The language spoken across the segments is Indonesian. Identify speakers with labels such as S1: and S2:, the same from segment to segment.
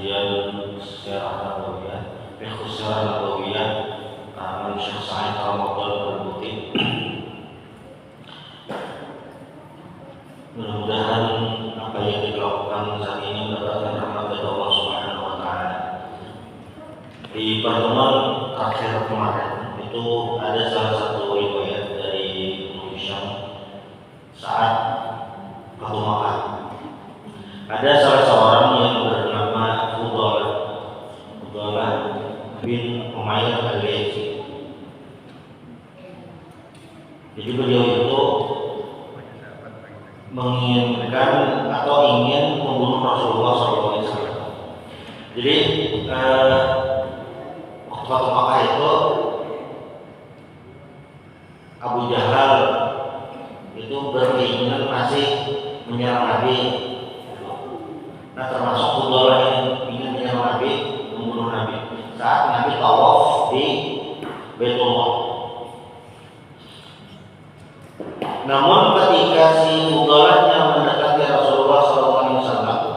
S1: kajian sejarah nabawiyah, fiqh sejarah nabawiyah, karangan Syekh Sa'id Ramadan Al-Buti. Mudah-mudahan apa yang dilakukan saat ini mendapatkan rahmat dari Allah Subhanahu wa taala. Di pertemuan terakhir kemarin itu ada salah satu riwayat dari Ibnu Hisham saat Fatu Makkah. Ada salah seorang yang bernama Fudalah bin Umayyah Al-Laythi. Jadi beliau itu menginginkan atau ingin membunuh Rasulullah SAW. Jadi waktu Fatu Makkah itu Abu Jahal itu berkeinginan masih menyerang Nabi. Nah, termasuk Fudalah yang ingin menyerang Nabi, membunuh Nabi saat Nabi tawaf di Baitullah. Namun ketika si Fudalahnya mendekati Rasulullah SAW,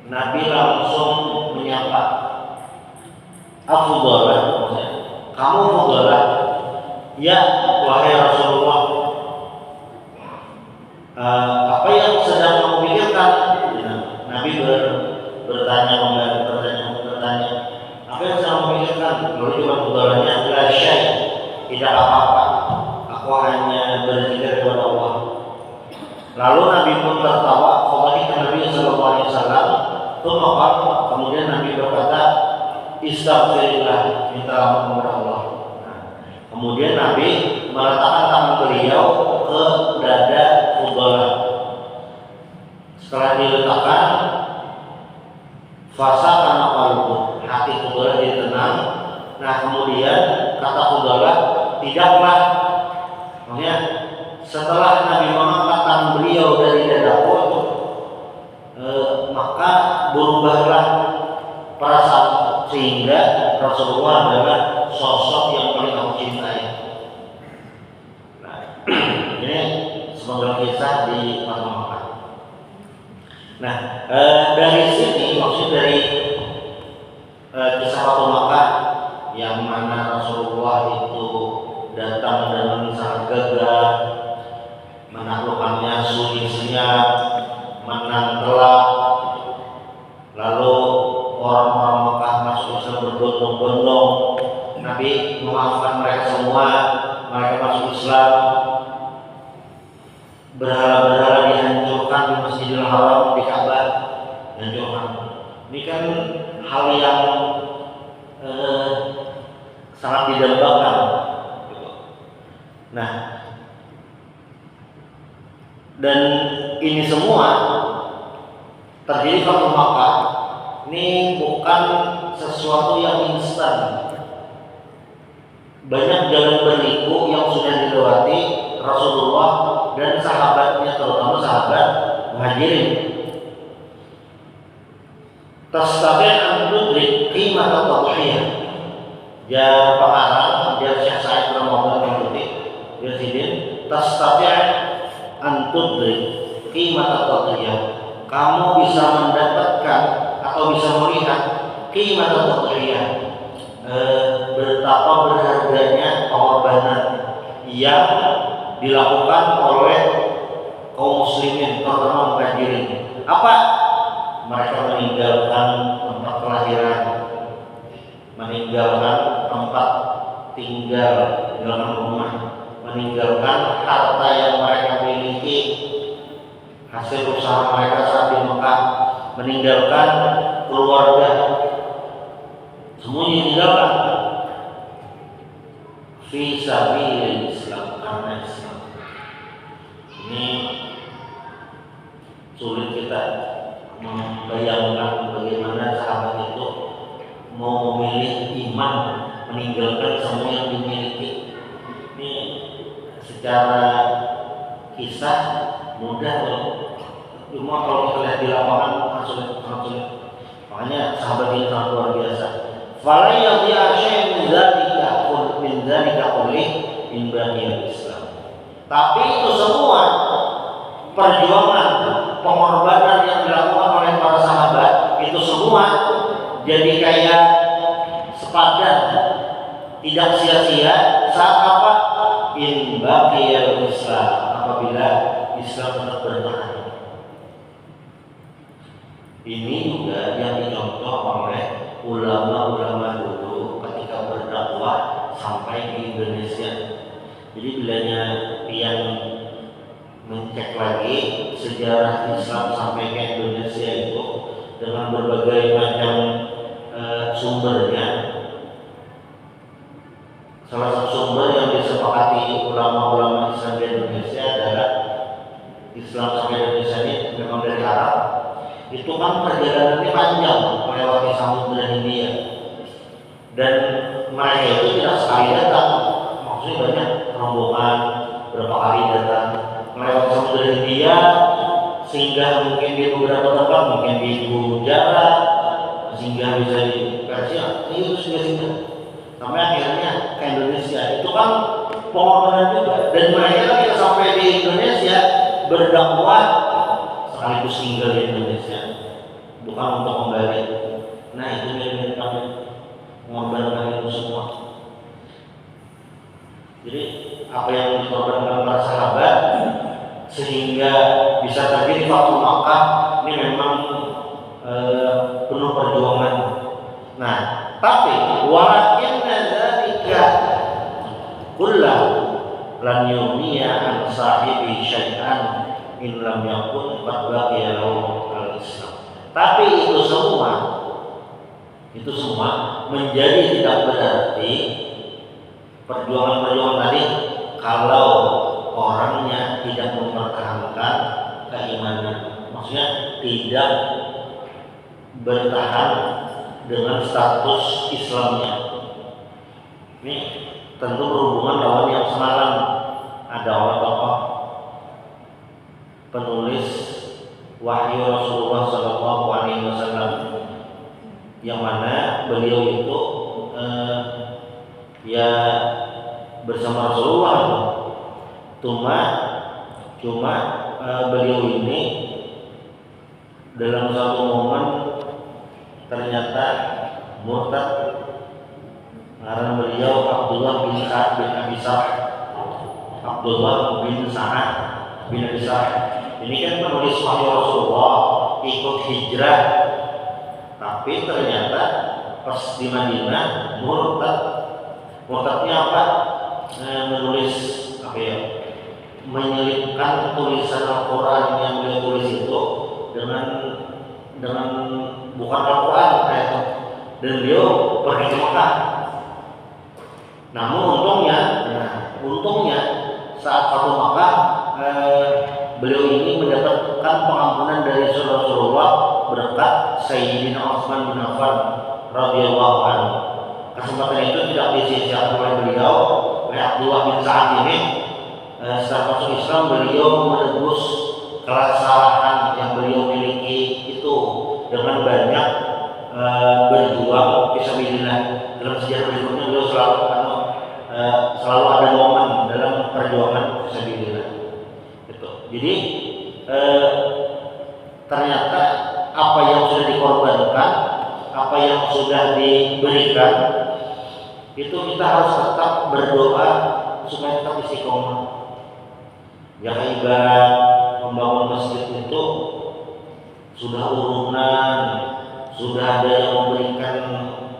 S1: Nabi langsung menyapa, "Fudalah, kamu Fudalah?" "Ya, wahai Rasulullah." Apa yang sedang kamu pikirkan? Nabi bertanya, apa yang sedang kamu pikirkan? Lalu juga Fudalahnya, "La syai', tidak apa-apa. Aku hanya berzikir kepada Allah." Lalu Nabi pun tertawa. Nabi sallallahu alaihi wasallam kemudian Nabi berkata, "Istaghfirillah, minta ampun kepada Allah." Kemudian Nabi meletakkan tangan beliau ke dada Fudalah. Setelah diletakkan, fasa karena qalbu, hati Fudalah jadi tenang. Nah, kemudian kata Fudalah, "Tidaklah," maksudnya setelah Nabi mengangkat tangan beliau dari dadaku, maka berubahlah perasaan sehingga Rasulullah adalah sosok yang paling aku cintai. Nah, ini semoga kisah di Fatu Makkah. Nah, dari sini maksud dari kisah Fatu Makkah yang mana Rasulullah itu datang dengan sangat gagah, menaklukkannya sulitnya, menang telak. Lalu orang-orang Mekah masuk Islam berbondong-bondong. Nabi memaafkan mereka semua, mereka masuk Islam. Berhala-berhala dihancurkan di Masjidil Haram, di Ka'bah dihancurkan. Ini kan hal yang sangat didambakan. Nah, dan ini semua terjadi Fatu Makkah. Ini bukan sesuatu yang instan. Banyak jalan berliku yang sudah dilewati Rasulullah dan sahabatnya, terutama sahabat Muhajirin. Tastati' an tudrik qimat at-tadhiyah. Jar pengarang, jar Syekh Sa'id Ramadan Al-Buti, Yazidin, tastati' an tudrik qimat at-tadhiyah. Kamu bisa mendapatkan atau bisa melihat qimat at-tadhiyah, betapa berharganya pengorbanan yang dilakukan oleh kaum muslimin, terutama Muhajirin. Apa? Mereka meninggalkan tempat kelahiran, meninggalkan tempat tinggal, meninggalkan rumah, meninggalkan harta yang mereka miliki, hasil usaha mereka saat di Mekah, meninggalkan keluarga, semuanya ditinggalkan fi sabilil Islam, karena Islam. Ini sulit kita membayangkan bagaimana sahabat itu mau memilih iman, meninggalkan semua yang dimiliki. Ini secara kisah mudah loh, cuma kalau kita lihat di lapangan sangat sulit. Makanya sahabat ini sangat luar biasa. Fala yadhi'a syai'un min dzalika kulli min baqiyil Islam. Tapi itu semua perjuangan, pengorbanan yang dilakukan oleh para sahabat itu semua jadi kayak sepadan, tidak sia-sia saat apa? In baqiyal Islam, apabila Islam tetap bertahan. Ini juga yang dicontoh oleh ulama-ulama dulu ketika berdakwah sampai di Indonesia. Jadi bilanya yang mencek lagi sejarah Islam sampai ke Indonesia itu dengan berbagai macam sumbernya, salah satu sumber yang disepakati ulama-ulama Islam di Indonesia adalah Islam sampai Indonesia ini memang dari Arab. Itu kan perjalanannya panjang melewati Samudra Hindia, dan mereka itu tidak sekali datang, maksudnya banyak rombongan berapa kali datang melewati Samudra Hindia, sehingga mungkin di beberapa tempat mungkin di Gujarat, sehingga bisa di Persia, itu sehingga sampai akhirnya ke Indonesia. Itu kan pengorbanan juga, dan mereka tidak sampai di Indonesia berdakwah sekaligus tinggal di Indonesia, bukan untuk kembali. Nah itu yang kami mengorbankan itu semua. Jadi apa yang dikorbankan para sahabat sehingga bisa terjadi Fathu Makkah ini memang penuh perjuangan. Nah, tapi walakinna dzalika kullahu lan yughniya an sahibi syai'an in lam yakun qad baqiya lahu al-Islam. Tapi itu semua menjadi tidak berarti perjuangan-perjuangan tadi kalau orangnya tidak mempertahankan keimanan, maksudnya tidak bertahan dengan status Islamnya. Ini tentu berhubungan lawan yang semalam ada oleh tokoh penulis wahyu Rasulullah Shallallahu Alaihi Wasallam, yang mana beliau itu ya bersama Rasulullah. Cuma beliau ini dalam satu momen ternyata murtad, karena beliau Abdullah bin Sa'ad bin Abi Sa'ad. Abdullah bin Sa'ad bin Abi Sa'ad ini kan penulis wahyu Rasulullah, ikut hijrah, tapi ternyata pas di Madinah murtad. Murtadnya apa? Menulis apa ya? Menyelipkan tulisan Al-Quran yang beliau tulis itu dengan bukan Al-Quran dan beliau pergi ke Mekah. Namun untungnya saat Fathu Makkah beliau ini mendapatkan pengampunan dari Rasulullah berkat Sayyidina Utsman bin Affan radhiyallahu anhu. Kesempatan itu tidak disia-siakan oleh beliau, oleh Abdullah bin Sa'ad ini. Setelah masuk Islam beliau menebus kesalahan yang beliau miliki itu dengan banyak berjuang fisabilillah. Dalam sejarah berikutnya beliau selalu ada momen dalam perjuangan fisabilillah. Jadi ternyata apa yang sudah dikorbankan, apa yang sudah diberikan, itu kita harus tetap berdoa supaya tetap istiqomah. Yang ibarat membangun masjid itu sudah urunan, sudah ada yang memberikan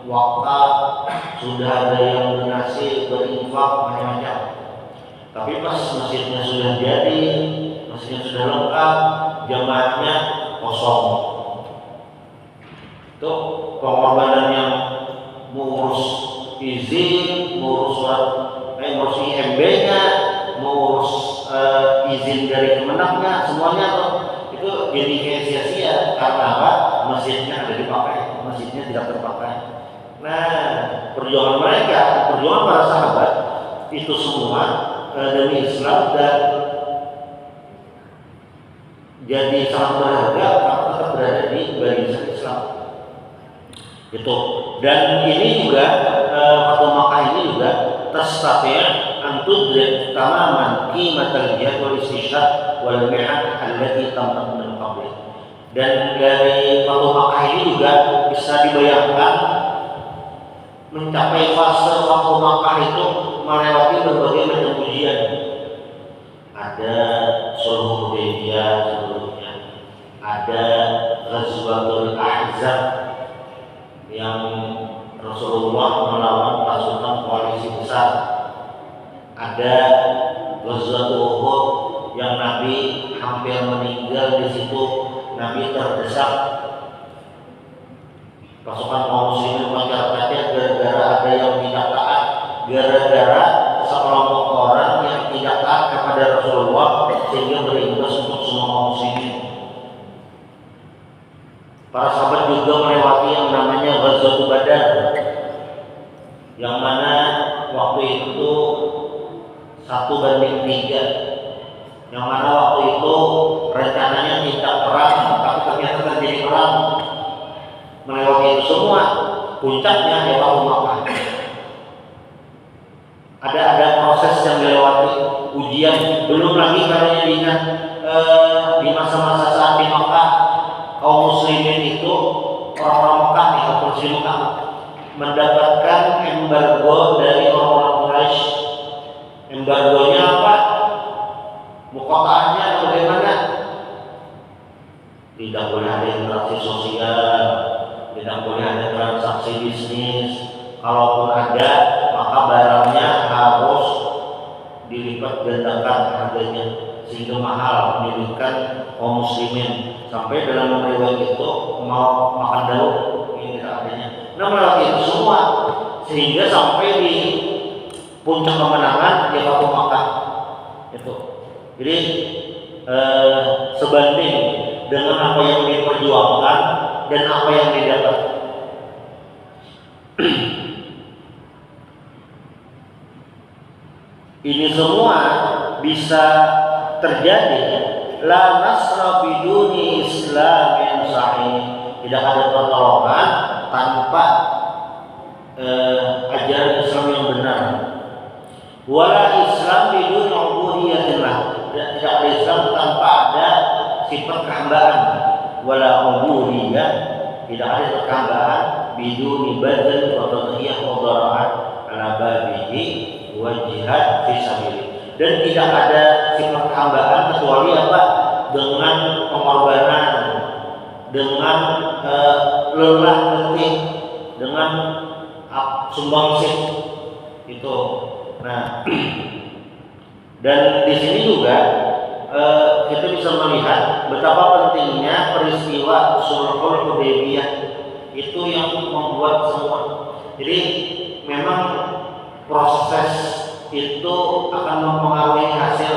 S1: wakaf, sudah ada yang donasi, berinfak, macam-macam. Tapi pas masjidnya sudah jadi, masjidnya sudah lengkap, jamaahnya kosong. Itu pengorbanan yang mengurus izin, mengurus IMB-nya, mengurus izin dari Kemenangnya, semuanya tuh itu jadi kayak sia-sia karena apa? Masjidnya ada dipakai, masjidnya tidak terpakai. Nah, perjuangan para sahabat itu semua demi Islam dan jadi sangat berharga karena tetap berada di barisan Islam. Itu. Dan ini juga Fathu Makkah ini juga tastati' an tudrik tamaman qimatal jihad wal istishhad wal mihan allati tamtat min qabli. Dan dari Fathu Makkah ini juga bisa dibayangkan mencapai fase waktu Makkah itu melewati berbagai macam ujian. Ada Sulh Hudaybiyah sebelumnya, ada Ghazwatul Ahzab yang Rasulullah melawan pasukan koalisi besar, ada Ghazwatul Uhud yang Nabi hampir meninggal di situ. Nabi terdesak pasukan kaum muslimin masyarakatnya gara-gara ada yang tidak taat, gara-gara sekelompok orang yang tidak taat kepada Rasulullah sehingga berimbas untuk semua kaum muslimin. Para sahabat juga melewati yang namanya Ghazwatul Badar, yang mana waktu itu 1:3, yang mana waktu itu rencananya tidak perang, tapi ternyata terjadi perang. Melewati itu semua, puncaknya ya waktu Makkah. Ada proses yang dilewati, ujian. Belum lagi kalau diingat di masa-masa saat di Makkah, kaum muslimin itu, orang-orang Makkah nih, kaum muslim Makkah mendapatkan embargo dari orang-orang Quraisy. Embargonya apa? Mukotaannya bagaimana? Tidak boleh ada interaksi sosial, tidak boleh ada transaksi bisnis. Kalaupun ada, maka barangnya harus dilipat gandakan harganya sehingga mahal, menyulitkan kaum muslimin. Sampai dalam riwayat itu mau makan daun ini tidak adanya. Nah, melewati itu semua sehingga sampai di puncak kemenangan di waktu Makkah itu. Jadi sebanding dengan apa yang diperjuangkan dan apa yang didapat. Ini semua bisa terjadi. La nasra biduni islamin sahih. Tidak ada pertolongan tanpa ajaran Islam yang benar. Wala Islam biduni ubudiyatillah. Tidak ada Islam tanpa ada sifat kehambaan. Wala ubudiyah, tidak ada kehambaan biduni badal wa tadhiyah wa dhara'at ala babihi wa jihad fi sabilillah. Dan tidak ada sifat kehambaan kecuali apa? Dengan pengorbanan, dengan lelah letih, dengan sumbangsih itu. Nah, dan di sini juga kita bisa melihat betapa pentingnya peristiwa Sulhul Hudaybiyah itu yang membuat semua. Jadi memang proses itu akan mempengaruhi hasil,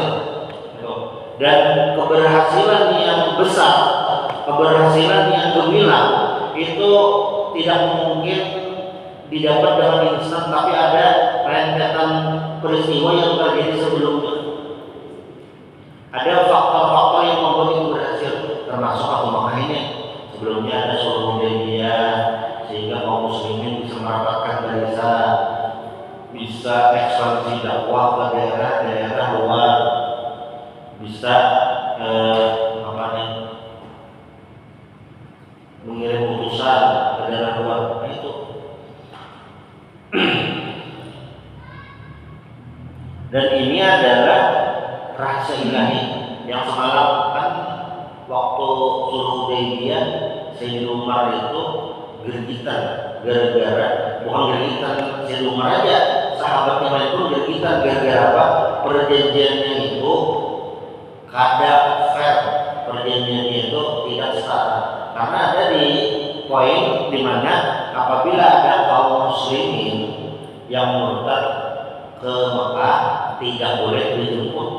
S1: dan keberhasilan yang besar, keberhasilan yang gemilang itu tidak mungkin didapat dengan instan, tapi ada rentetan peristiwa yang terjadi sebelumnya. Ada faktor-faktor yang membuat itu berhasil, termasuk waktu Makkah ini. Sebelumnya ada Sulh Hudaybiyah sehingga kaum muslimin bisa merapatkan barisan, bisa ekspansi dakwah ke daerah-daerah luar, bisa mengirim utusan ke daerah luar. Nah, itu dan ini adalah rahasia ilahi yang semalam kan waktu Sulh Hudaybiyah Sayyidina Umar itu gergitan gara-gara, bukan gergitan Sayyidina Umar aja, sahabatnya lain pun gergitan gara-gara apa? Perjanjiannya itu kada fair, perjanjiannya itu tidak setara. Karena ada di poin di mana apabila ada kaum muslimin yang murtad ke Mekah tidak boleh dijemput.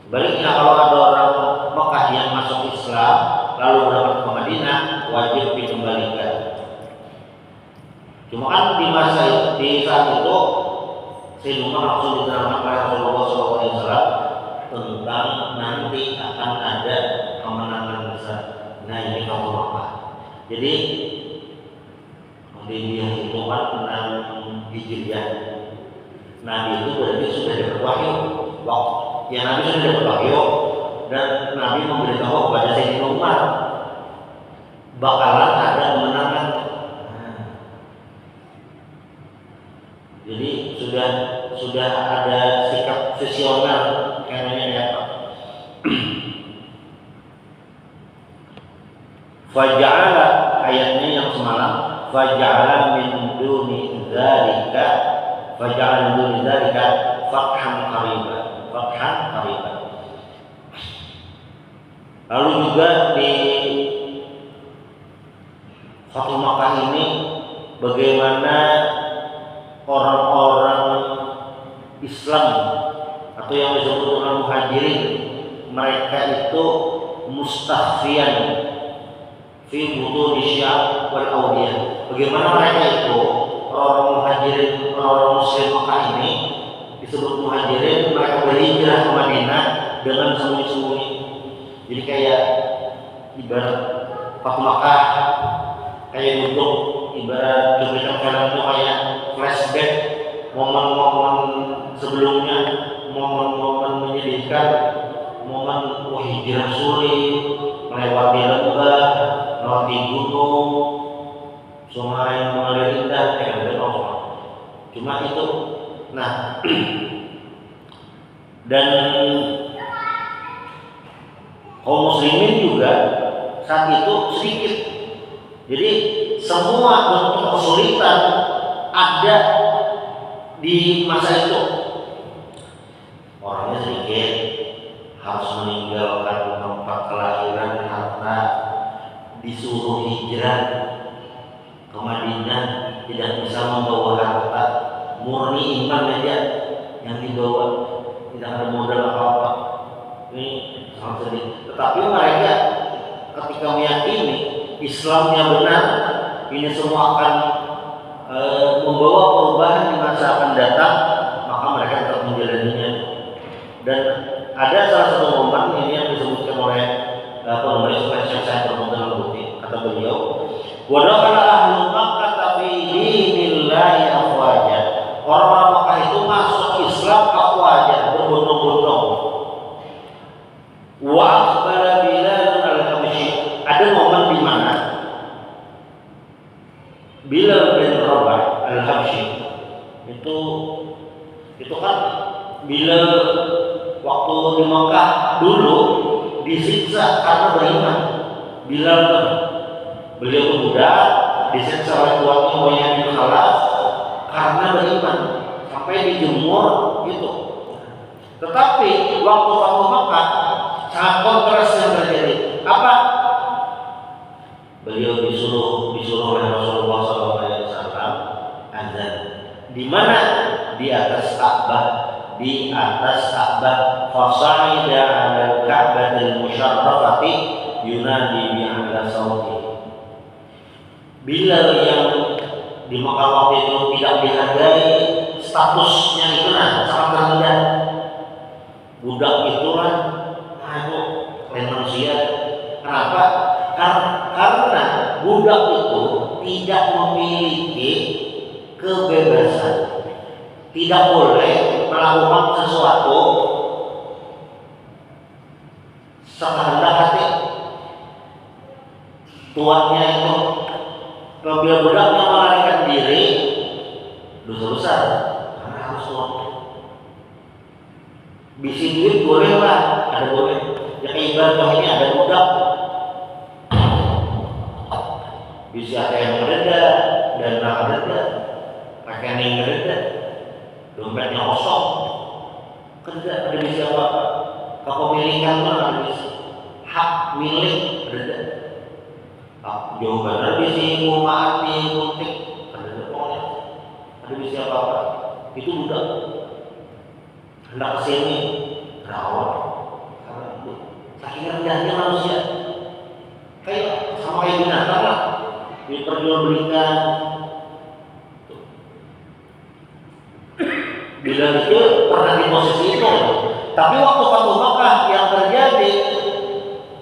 S1: Sebaliknya kalau ada orang Mekah yang masuk Islam lalu berangkat ke Madinah wajib dikembalikan. Cuma kan di saat itu Sayyidina Umar langsung diterangkan oleh Rasulullah SAW tentang nanti akan ada kemenangan besar. Nah ini kaum Mekah. Jadi Hudaybiyah itu kan 6 Hijriah. Nabi itu berarti sudah dapat wahyu. Ya Nabi sudah dapat wahyu dan Nabi memberitahu kepada Sayyidina Umar bakalan ada kemenangan sudah ada sikap visioner kayaknya ya Pak. Faja'ala, ayatnya yang semalam, faja'ala min duni dzalika, faja'ala min duni dzalika fathan qariba, fathan qariba. Lalu juga di Fathul Makkah ini bagaimana orang-orang Islam atau yang disebut dengan muhajirin, mereka itu mustakhfiyan fi butun sya'ab wal awdiyah. Bagaimana mereka itu orang muhajirin, orang muslim Makkah ini disebut muhajirin, mereka berhijrah ke Madinah dengan sembunyi-sembunyi. Jadi kayak ibarat Fathul Makkah kayak duduk, ibarat cuplikan film itu kayak flashback momen-momen sebelumnya, momen-momen menyedihkan, momen hijrah sulit, melewati lembah, melewati gunung, sungai yang mengalir indah, kayak gitu. Cuma itu, nah, dan kaum muslimin juga saat itu sedikit. Jadi semua bentuk kesulitan ada di masa itu. Orangnya sedikit, harus meninggalkan tempat kelahiran, harta, disuruh hijrah ke Madinah, tidak bisa membawa harta, murni iman aja yang dibawa, tidak ada modal apa-apa. Ini sangat sedih. Tetapi mereka ketika meyakini Islamnya benar, ini semua akan membawa perubahan di masa akan datang, maka mereka tetap menjalaninya. Dan ada salah satu momen ini yang disebutkan oleh supaya saya terbentuk bukti, kata beliau, wa dakhala ahlul Makkah fi dinillahi afwaja. Orang-orang Makkah itu masuk Islam afwaja, berbondong-bondong. Wa aqbala Bilal al-Habsyi. Ada momen di mana Bilal bin Rabah al-Habsyi itu kan Bilal waktu di Makkah dulu disiksa karena beriman. Bilal kan beliau muda disiksa oleh tuannya Umayyah bin Khalaf karena beriman sampai dijemur gitu. Tetapi waktu Fathul Makkah sangat kontras yang terjadi. Apa? Beliau disuruh oleh Rasulullah SAW azan. Di mana? Di atas Ka'bah. Di atas Ka'bah. Fasa'ida 'ala al-Ka'batil musyarrafati yunadi bi'ala sauti. Bilal yang di Makkah waktu itu tidak dihargai, statusnya itu sangat rendah. Budak itulah lain manusia. Kenapa? Karena budak itu tidak memiliki kebebasan, tidak boleh melakukan sesuatu sekehendak hati. Tuannya itu apabila budaknya melarikan diri, dosa besar karena harus tuannya. Bisi duit boleh lah, ada boleh. Yang ibarat ini ada budak. Bisa ada yang meredah dan tak meredah, pakaian yang meredah, dompetnya kosong, kerja ada bisa apa? Kepemilikan pun ada bisa, hak milik ada. Jawaban ada bisa ngumaat di kuntik, ada pokoknya, ada bisa apa? Itu budak. Hendak kesini, rawat, karena itu saking rendahnya manusia, kayak sama kayak binatang lah. Diperjualbelikan. Bila itu pernah di posisi itu, tapi waktu Fathul Makkah yang terjadi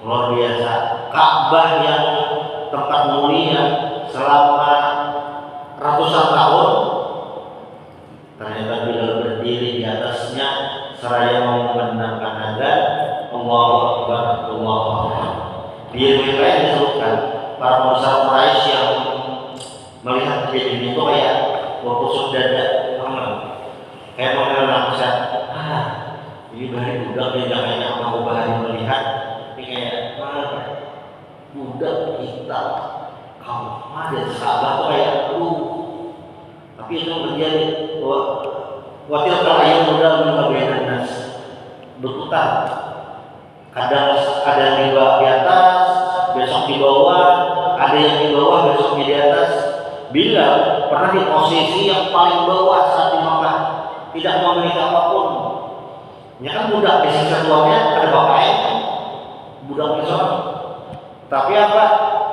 S1: luar biasa. Ka'bah yang tempat mulia selama ratusan tahun, ternyata Bilal berdiri di atasnya seraya mengumandangkan azan, Allahu Akbar, Allahu Akbar. Di riwayat disebutkan para pengusaha Quraisy yang melihat kejadian itu kayak berkusuk dada, Kayak mengenal nafsa, ini dari budak ya jangan apa bahari melihat, ini kayak budak kita, kamu ada sahabat tuh kayak tapi itu terjadi wakil terayun modal mengabenan nas berputar. Kadang ada yang di atas, besok di bawah, ada yang di bawah, besok di atas. Bila pernah di posisi yang paling bawah saat di Makkah, tidak memiliki apapun. Ya kan budak disiksa tuannya ada bapaknya, budak seorang. Tapi apa?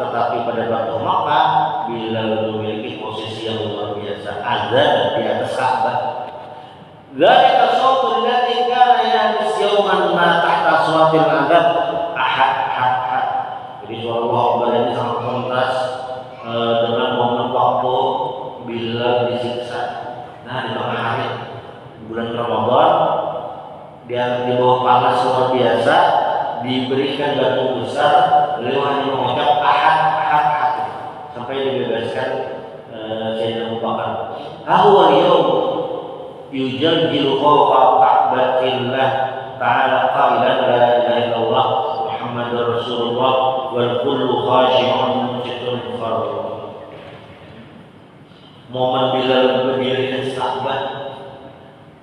S1: Tetapi pada waktu Makkah, bila memiliki posisi yang luar biasa, azan di atas Ka'bah. Dzalika shautul ladzi kana yahdis yawman ma tahta aswatil adzab ahad. Jadi suara Allah Akbar ini sangat kontras dengan momen waktu bila disiksa. Nah di tengah hari bulan Ramadan dia di bawah panas luar biasa diberikan batu besar, beliau hanya mengucap ahad sampai dibebaskan Sayyidina Abu Bakar. Ahwal yawm yujaljilu fawqa ka'batillah ta'ala qailan la ilaha illallah Muhammadur Rasulullah wal kullu khashi'un munsitun farad. Momen Bilal berdiri di atas Ka'bah,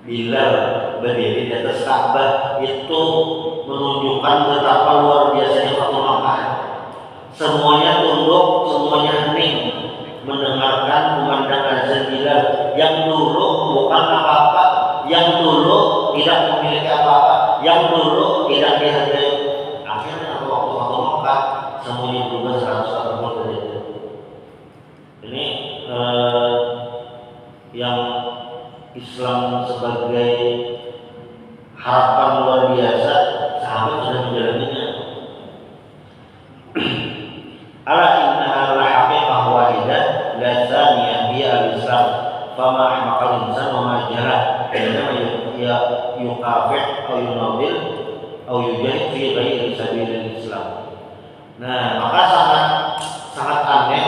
S1: Bilal berdiri di atas Ka'bah itu menunjukkan betapa luar biasanya Fathu Makkah. Semuanya tunduk, semuanya hening mendengarkan kumandang azan Bilal yang dulu bukan apa-apa, yang dulu tidak memiliki apa-apa, yang dulu tidak dihargai. Akhirnya waktu Fathu Makkah semuanya berubah 180 derajat. Ini yang Islam sebagai harapan luar biasa, sahabat sudah menjalaninya. Ala innaha la haqiqah wahidah la tsaniyah hiya al-Islam fama ahmaqal insan wa ma jahala innama yuqafih aw yunadil aw yujahid fi ghairi sabilil Islam. Nah, maka sangat aneh,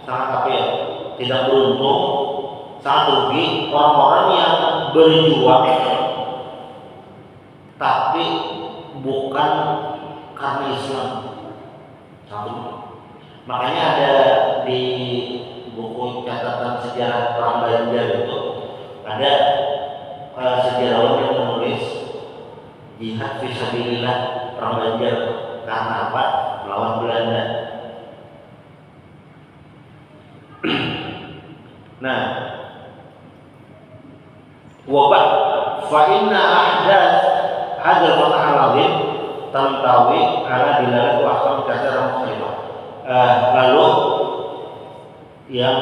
S1: sangat apa ya? Tidak beruntung, sangat rugi orang-orang yang berjuang tapi bukan karena Islam. Satu. Makanya ada di buku catatan sejarah perang Banjar itu ada sejarawan yang menulis jihad fisabilillah perang Banjar karena apa? Melawan Belanda. Nah, wabah fa inna ahdath hadzal fatah al-azim tantawi ala dilalat wa ahkam katsirah mukhtalifah. Lalu yang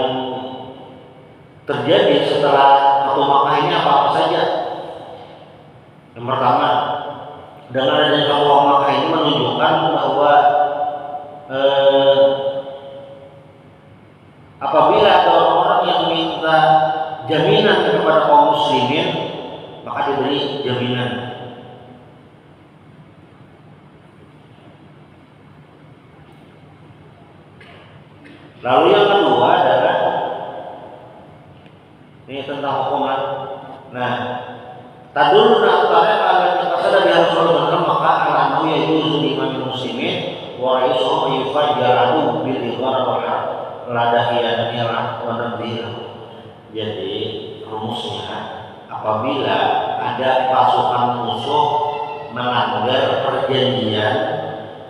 S1: terjadi setelah Fathu Makkah ini apa saja? Yang pertama, dengan adanya Fathu Makkah ini menunjukkan bahwa apabila ada orang-orang yang minta jaminan kepada kaum muslimin, maka diberi jaminan. Lalu yang kedua adalah ini tentang hukuman. Nah, taduluna ta'ala ala qasada bi Rasulullah maka ala yajuzu liman muslimin wa raisuhu yufajjaru bil idhar wa ladahiyan nira wa nadhir. Jadi rumusnya apabila ada pasukan musuh melanggar perjanjian,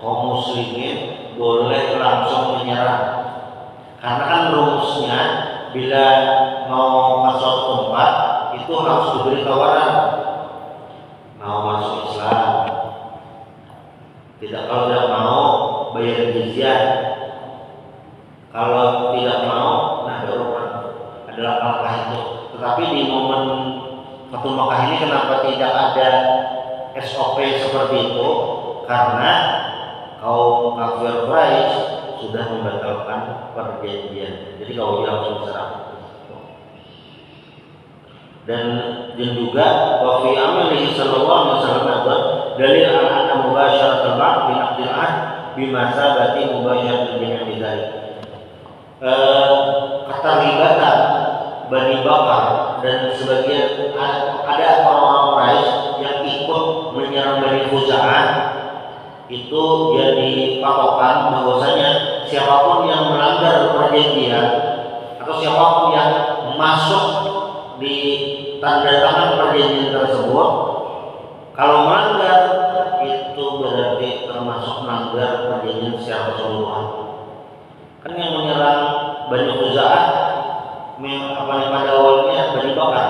S1: kaum muslimin boleh langsung menyerang. Karena kan rumusnya bila mau ke suatu tempat itu harus diberi tawaran, mau masuk Islam, kalau tidak mau bayar jizyah, kalau tidak mau nah baru adalah langkah itu. Tetapi di momen Fathu Makkah ini kenapa tidak ada SOP seperti itu? Karena kaum kafir Quraisy sudah membatalkan perjanjian. Jadi kalau dia langsung serang. Dan juga wa fi amalihi sallallahu alaihi wasallam dalil ala mubasyarat al-ba'd bi aqdil ahd bima sabati mubasyarat al-jami' dzalik. Keterlibatan Bani Bakar dan sebagian Khuza'ah itu jadi patokan bahwasanya siapapun yang melanggar perjanjian atau siapapun yang masuk di tanda tangan perjanjian tersebut, kalau melanggar itu berarti termasuk melanggar perjanjian secara keseluruhan. Kan yang menyerang Bani Khuza'ah pada awalnya Bani Bakar,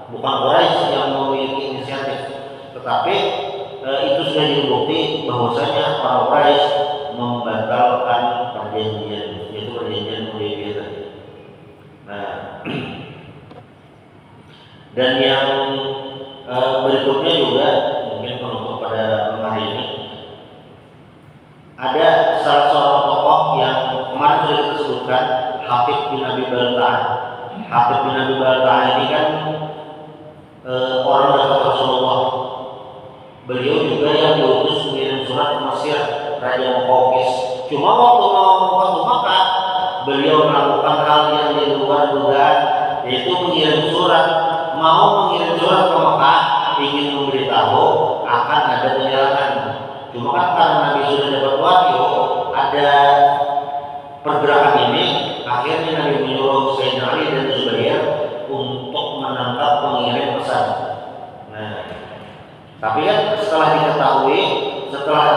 S1: bukan Quraisy yang memiliki inisiatif, tetapi itu sudah dibukti bahwasanya orang Quraisy membatalkan perjanjian, yaitu perjanjian Hudaybiyah tadi. Nah, dan yang berikutnya juga mungkin penutup pada hari ini, ada salah seorang tokoh yang kemarin sudah kita sebutkan, Hatib bin Abi Balta'ah. Hatib bin Abi Balta'ah ini kan orang dekat Rasulullah. Beliau juga yang diutus mengirim surat ke Mesir, Raja Muqawqis. Cuma waktu mau ke Makkah, beliau melakukan hal yang di luar dugaan, yaitu mengirim surat, mau mengirim surat ke Makkah, ingin memberitahu akan ada penyerangan. Cuma kan karena Nabi sudah dapat wahyu, ada pergerakan ini, akhirnya Nabi menyuruh Sayyidina Ali dan Zubair untuk menangkap pengirim pesan. Nah, tapi kan setelah diketahui, setelah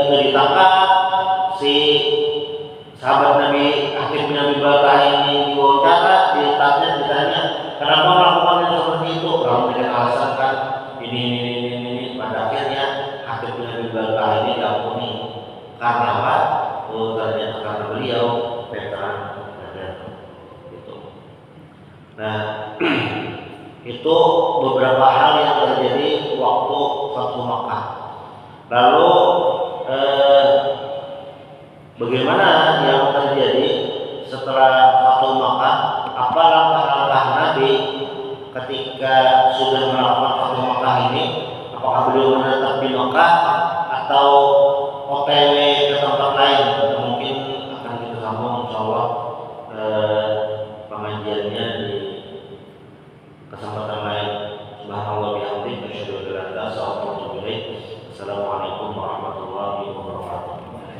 S1: itu ditangkap, si sahabat Nabi Hatib bin Abi Balta'ah ini diwawancara, ditanya, kenapa melakukan yang seperti itu? Kalau dengan alasan kan ini. Pada akhirnya Hatib bin Abi Balta'ah ini diampuni. Karena apa? Oh, ternyata karena beliau veteran Badar. Gitu. Nah, itu beberapa hal yang terjadi waktu Fathu Makkah. Lalu bagaimana yang terjadi setelah Fathu Makkah? Apa langkah-langkah Nabi ketika sudah melakukan Fathu Makkah ini? Apakah beliau menetap di Makkah atau OTW ke tempat lain? Mungkin akan kita sambung insyaallah